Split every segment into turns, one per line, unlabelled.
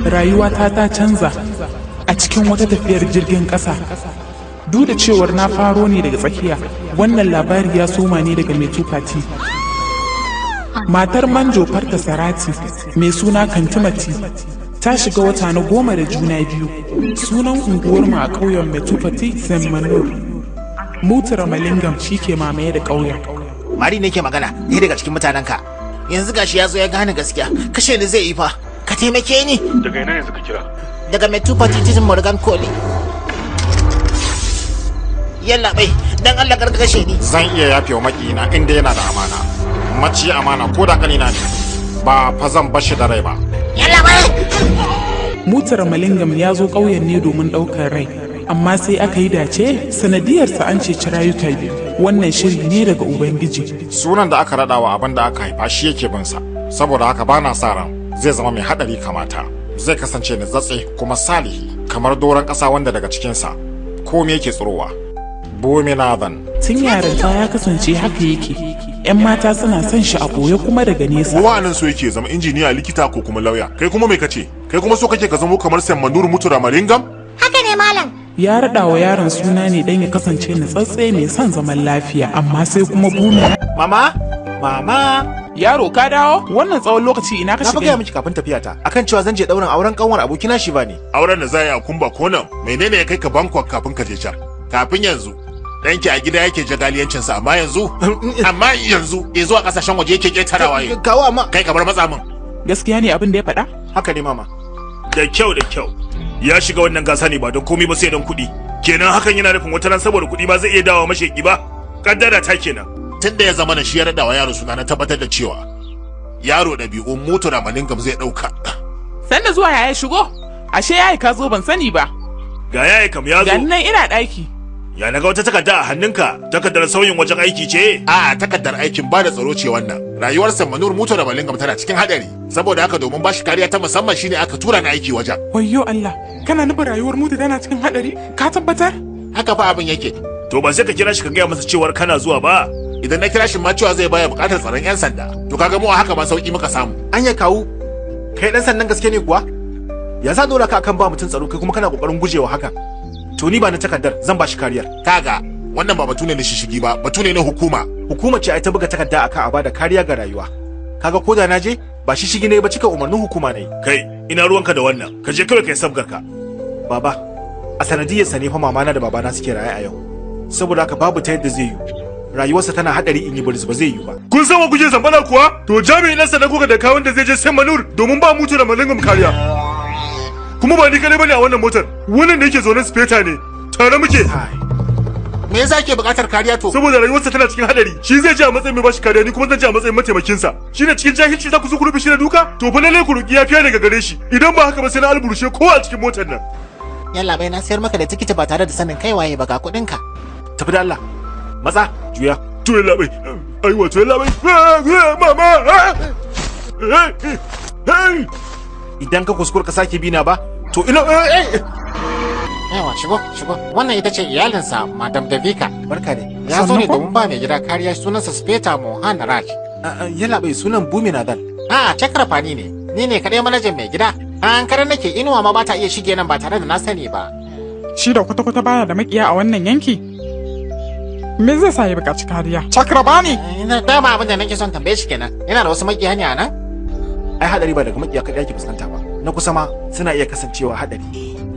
rayuwata ta canza a cikin wata tafiyar jirgin ƙasa. Duk da cewar na faro ne daga tsakiya, wannan labari ya soma ne daga mai tufati. Matar manjo farta sarati mai suna kantimati ta shiga wata na 10 da juna biyu. Sunan unguwarmu a ƙauyen mai tufati Zemmanur. Mutura Malingam shi ke mamaye da ƙauyen.
Mari ne ke magana, ni daga cikin mutanenka. Yanzu gashi ya zo ya gane gaskiya, kashe ni zai yi fa. Ka taimake ni.
Daga ina yanzu ka kira?
Daga mai tufati titin Morgan Koli. Yalla bai, dan Allah karka kashe ni.
Zan iya yafe wa makina inda yana da amana. Maci amana ko da kanina ne. Ba fa zan bashi da rai ba.
Yalla bai.
Mutar Malingam ya zo ƙauyen ne domin ɗaukar rai, amma sai aka yi dace sanadiyarsa an ceci rayuka biyu. Wannan shiri ne daga Ubangiji.
Sunan da aka raɗawa abin da aka haifa shi yake bin sa. Saboda haka bana sa ran zai zama mai haɗari kamata. Zai kasance natsatse kuma salihi kamar doron ƙasa wanda daga cikinsa komai yake tsirowa. Buminadan.
Tun yarinta ya kasance haka yake. 'Yan mata suna son shi a ɓoye kuma daga nesa.
Kowa nan so yake zama injiniya, likita ko kuma lauya. Kai kuma mai kace? Kai kuma so kake ka zama kamar Semmanur Mutura Malingam?
Haka ne malam.
Ya raɗa wa yaron suna ne don ya kasance natsatse mai son zaman lafiya, amma sai kuma Bumina.
Mama? Mama?
Yaro ka dawo? Wannan tsawon lokaci ina ka shiga?
Na gaya miki kafin tafiyata akan cewa zan je ɗaurin auren kanwar abokina shi bane.
Auren da za yi a Kumba ko nan, menene ya kai ka Bangkok kafin ka je can? Kafin yanzu, ɗanki a gida yake jagaliyancinsa, amma yanzu ya zuwa ƙasashen waje yake ƙetarawa yi.
Kawo amma.
Kai kamar matsa min.
Gaskiya ne abin da ya faɗa?
Haka ne mama.
Da kyau. Ya shiga wannan gasa ne ba don komai ba sai don kuɗi. Kenan hakan yana nufin wata ran saboda kuɗi ba zai iya dawo masheki ba. Kaddara ta kenan. Tunda ya zama na shi ya raɗa wa yaro suna na tabbatar da cewa yaro ɗabi'un Mutura Malingam zai ɗauka.
Sanda zuwa yaya shigo? Ashe yayi ka zo ban sani ba.
Ga yayi kam ya zo.
Ga nan ina ɗaki.
Ya naga wata takarda a hannunka, takardar sauyin wajen aiki ce?
A takardar aikin ba da tsaro ce wannan. Rayuwar Semmanur Mutura Malingam tana cikin hadari. Saboda haka domin bashi kariya ta musamman shine aka tura ni aiki wajen.
Wayyo Allah, kana nufin rayuwar Mutu tana cikin hadari? Ka tabbatar?
Haka fa abin yake.
To ba sai ka kira shi ka gaya masa cewar kana zuwa ba.
Idan na kira shi ma cewa zai baya bukatar tsaron 'yan sanda. To kaga mu a haka ma sauki muka samu.
Anya kawu. Kai dan sandan gaske ne kuwa? Ya sa dora ka akan ba mutun tsaro kai kuma kana kokarin gujewa haka. To ni ba na takardar zan ba shi kariyar.
Kaga wannan ba batu ne na shishigi ba, batu ne na hukuma.
Hukuma ce ai ta buga takarda akan a bada kariya ga rayuwa. Kaga ko da na je ba shishigi ne ba, cika umarnin hukuma ne.
Kai ina ruwanka da wannan, ka je kawai kai sabgarka.
Baba, a sanadiyar sa ne fa mamana da babana suke raye a yau. Saboda haka babu ta yadda zai yi. Rayuwarsa tana hadari in yi buris ba zai yi ba.
Kun san wa kuje zambala kuwa? To jami'in nan sanan kuka da kawun da zai je Semmanur domin ba Mutura Malingam kariya. Kuma ba ni kadai bane a wannan motar. Wannan da yake zaune speta ne. Tare muke.
Me yasa ke bukatar kariya to?
Saboda rayuwarsa tana cikin hadari. Shi zai je a matsayin mai bashi kariya, ni kuma zan je a matsayin mataimakin sa. Shine cikin jahilci za ku zo ku rufe shi da duka? To fa lalle ku roki yafiya daga gare shi. Idan ba haka ba sai na alburushe ko a cikin motar nan.
Yalla bai, na sayar maka da tikiti ba tare da sanin kai waye ba, ga kuɗin ka.
Tafi da Allah. Matsa, juya.
To yalla bai. Ai wato yalla bai. Mama.
Idan ka kuskura ka sake bina ba, to ina
Yawa shigo. Wannan ita ce iyalinsa, Madam Davika.
barka ne.
Ya zo ne domin ba mai gida kariya, sunansa Speta Mohan Raj.
Yalla bai, sunan Buminadan.
Chakrapani ne. Ni ne kaɗai manajan mai gida. An kare nake, inuwa ma ba ta iya shige nan ba tare da na sani ba.
Shi da kwata-kwata baya da makiya a wannan yanki. Me zai sa ya buƙaci kariya? Chakrabani!
Dama abin da nake son tambaye shi kenan. Yana da wasu makiya ne a nan?
Ai hadari ba daga makiya kaɗai ake fuskanta ba. Na kusa ma suna iya kasancewa hadari.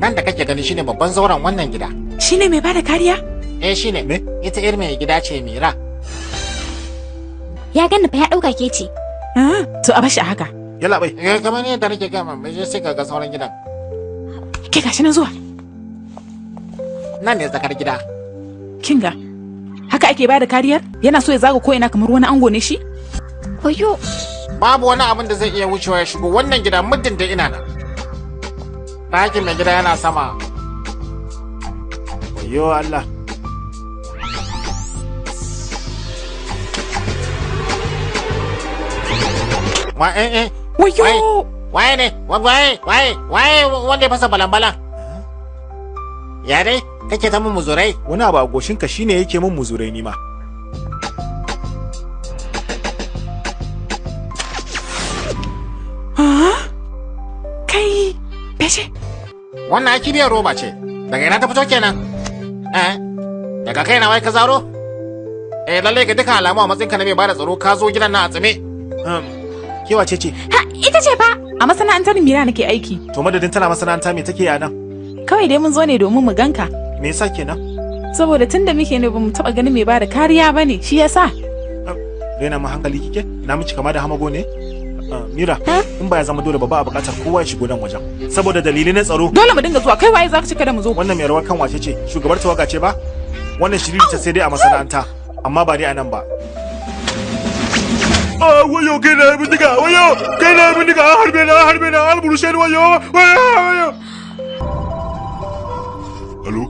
Nan da kake gani shine babban zauren wannan gida.
Shine mai bada kariya?
Shine.
Me?
Ita yar mai gida ce Mira.
Ya ganni fa ya dauka ke ce. To a bashi a haka.
Yalla bai.
Kamar yadda nake gama, mai je sai ka ga sauran gidan.
Ke gashi na zuwa.
Nan ne tsakar gida.
Kinga. Haka ake bada kariyar? Yana so ya zaga ko ina kamar wani ango ne shi? Oyo.
Babu wani abin da zai iya wucewa ya shigo wannan gida muddin da ina nan. Ɗakin mai gida yana sama.
Yo Allah.
Wayo.
Waye ne? Waye wanda ya fasa balan-balan? Ya dai kake ta mun muzurai?
Wani abu a goshinka shine yake mun muzurai nima.
Kai Feshe.
Wannan ai kibiyar roba ce. Daga ina ta fito kenan? Daga kai na wai ka zaro? Lalle ga dukkan alamu a matsayinka na mai bada tsaro ka zo gidan nan a tsime.
Ke wace ce?
Ha, ita ce fa. A masana'antar Mira nake aiki.
To madadin tana masana'anta me take a nan?
Kawai dai mun zo ne domin mu ganka.
Me yasa kenan?
Saboda tunda muke ne bamu taba ganin mai bada kariya bane, shi yasa.
Rena mu hankali kike? Na miki kama da hamago ne? Mira, in ba ya zama dole ba a bukatar kowa ya shigo nan wajen. Saboda dalilai na tsaro.
Dole mu dinga zuwa, kai waye zaka cika da mu zo?
Wannan mai rawar kan wace ce? Shugabar tawaga ce ba? Wannan shiriri ta sai dai a masana'anta, amma ba dai a nan ba. Wayo kai na bindiga, wayo kai na bindiga, harbe na, alburushe ni wayo.
Alo?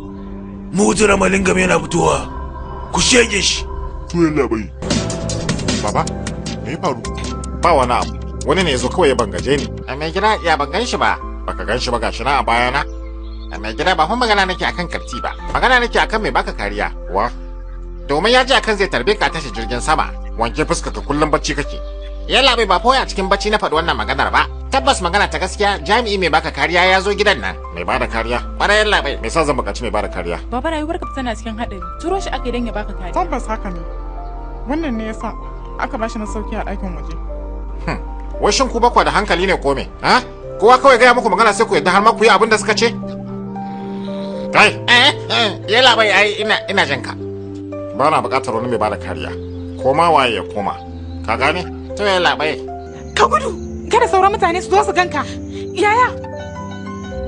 Mutura malingam yana fitowa. Ku shege shi. To yalla bai.
Baba, me ya faru? Ba wani abu. Wani ne ya zo kawai ya bangaje ni.
Mai gida ya ban gan shi ba.
Baka gan shi ba gashi na a bayana.
Mai gida ba fa magana nake akan karti ba. Magana nake akan mai baka kariya.
Wa?
Domin ya ji akan zai tarbe ka tashi jirgin sama.
Wanke fuska ka kullum bacci kake.
Yalla bai ba foya cikin bacci na faɗi wannan maganar ba. Tabbas magana ta gaskiya jami'i mai baka kariya ya zo gidan nan.
Mai bada kariya?
Bara yalla bai.
Me yasa zan buƙaci mai bada kariya?
Baba rayuwarka tana cikin haɗari. Turo shi aka dan ya baka kariya.
Tabbas haka ne. Wannan ne yasa aka bashi masauki a ɗakin waje.
Wai shin ku bakwa da hankali ne ko me? Ha? Kowa kawai gaya muku magana sai ku yadda har ma ku yi abin da suka ce? Kai!
Yalla bai ai ina jin ka.
Ba na buƙatar wani mai bada kariya. Koma waye ya koma. Ka gane?
To yalla bai.
Ka gudu. Kada sauran mutane su zo su ganka. Yaya?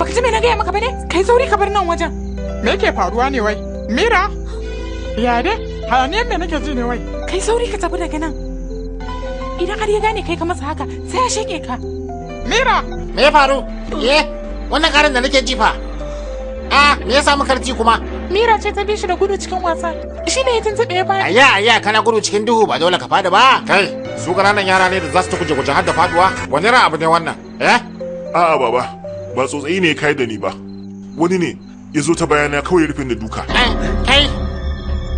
Baka ji me na gaya maka bane? Kai sauri ka bar nan wajen.
Me yake faruwa ne wai? Mira? Ya dai? Hayaniyar me nake ji ne wai?
Kai sauri ka tafi daga nan. Idan har ya gane kai ka masa haka, sai ya sheke ka.
Mira!
Me ya faru? Wannan karin da nake ji fa. Me ya samu karti kuma?
Mira ce ta bi shi da gudu cikin wasa. Shi ne ya tuntuɓe ya baya.
Ayya kana gudu cikin duhu ba dole ka fada ba.
Kai, su ƙananan yara ne da za su ta guje-guje har da faduwa. Wani ran abu ne wannan?
A'a baba, ba tsotsayi ne kai da ni ba. Wani ne ya zo ta bayana kawai rufin da duka.
Kai,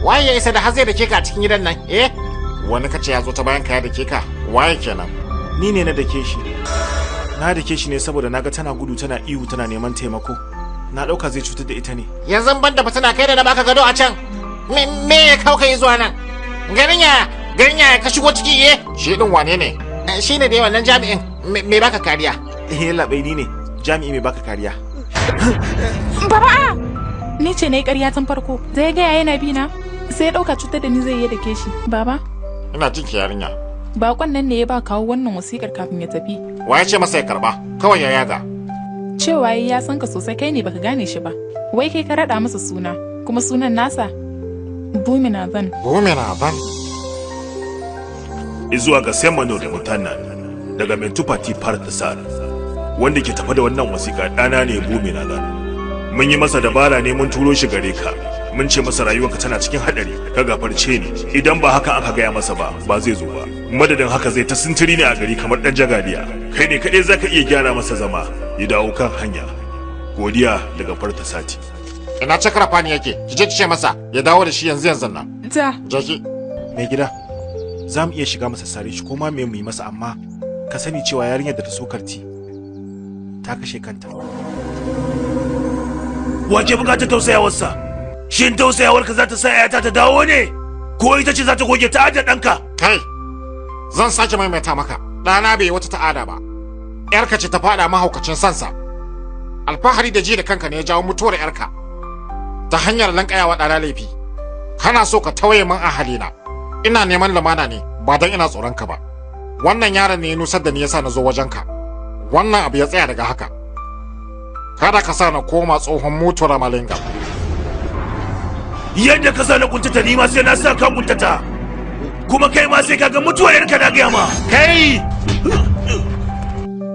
waye ya isa da har zai da ke ka cikin gidan nan?
Wani kace ya zo ta bayan kaya da ke ka? Waye kenan?
Ni ne na dake shi. Na dake shi ne saboda naga tana gudu tana ihu tana neman taimako. Na dauka zai cutar da ita ne.
Yanzu ban da tana kai da na baka gado a can. Me ya kawo kai zuwa nan? Garin ya ka shigo ciki
Shi din wane ne?
Shi ne dai wannan jami'in me baka kariya.
Labai ni ne jami'i mai baka kariya.
Baba! Ni ce na yi ƙarya tun farko. Zai gaya yana bi na. Sai ya ɗauka cutar da ni zai yi da ke shi. Baba?
Ina jin ki yarinya.
Bakon nan ne ya ba kawo wannan wasikar kafin ya tafi.
Wa ya ce masa ya karba? Kawai ya yaga.
Cewa ya san ka sosai kai ne baka gane shi ba. Wai kai ka raɗa masa suna, kuma sunan nasa Buminazan.
Buminazan?
Izuwa ga Semano da Mutanen daga Mentupati Partasar wanda ke tafa da wannan wasiƙa ɗana ne Buminazan. Mun yi masa dabara ne mun turo shi gare ka. Mun ce masa rayuwarka tana cikin haɗari, ka gafarce ni. Idan ba haka aka gaya masa ba zai zo ba. Madadin haka zai ta sintiri ne a gari kamar ɗan jagadiya. Kai ne kaɗai zaka iya gyara masa zama ya dawo kan hanya. Godiya daga Farta Sati.
Ina cakar fani yake, ki je ki ce masa ya dawo da shi yanzu nan.
Ja.
Jaki.
Mai gida, za mu iya shiga masa sare shi ko ma me mu yi masa amma ka sani cewa yarinyar da ta so karti ta kashe kanta.
Wace bukatar tausayawarsa? Shin tausayawarka za ta sa ‘yata ta dawo ne? Ko ita ce za ta goge ta'adar ɗanka?
Kai, zan sake maimaita maka, ɗana bai wata ta'ada ba. ‘Yarka ce ta faɗa mahaukacin sansa. Alfahari da ji da kanka ne ya jawo mutuwar ‘yarka. Ta hanyar lankayawa ɗana laifi. Kana so ka tawaye min ahalina. Ina neman lamana ne, ba don ina tsoron ka ba. Wannan yaron ne ya nusar da ni yasa na zo wajenka. Wannan abu ya tsaya daga haka. Kada ka sa na koma tsohon mutuwar malinga.
Yadda ka sa na kuntata ni ma sai na sa ka kuntata. Kuma kai ma sai ka ga mutuwar yarka na gaya ma. Kai!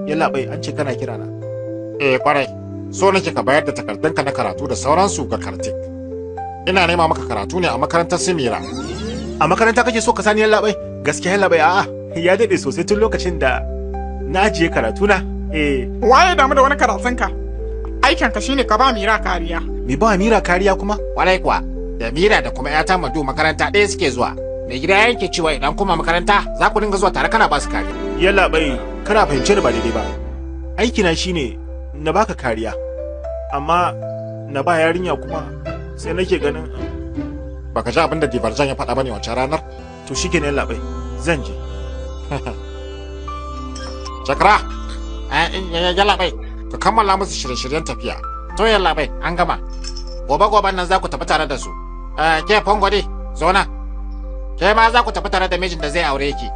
Yalla bai an ce kana kira na.
Kwarai. So nake ka bayar da takardunka na karatu da sauransu ga Kartik. Ina nema maka karatu ne a makarantar Simira.
A makaranta kake so ka sani yalla bai? Gaskiya yalla bai a'a. Ya dade sosai tun lokacin da na ajiye karatu na.
Waye damu da wani karatunka? Aikinka shine ka ba Mira kariya.
Me ba Mira kariya kuma?
Kwarai kuwa, da Mira da kuma ‘yata Madu makaranta ɗaya suke zuwa. Mai gida ya yanke cewa idan kuma makaranta za ku dinga zuwa tare kana ba su kariya.
Yalla bai, kana fahimce da ba daidai ba. Aikina shine na baka kariya, amma na ba yarinya kuma sai nake ganin
baka ji abin da Diverjan ya faɗa bane wancan ranar?
to shikenan labai, zan je.
Chakra,
ya labai.
ka kammala musu shirye-shiryen tafiya.
To ya labai, an gama. Gobe nan za ku tafi tare da su. Ke Fongode, zo na. Ke ma za ku tafi tare da mijin da zai aure ki.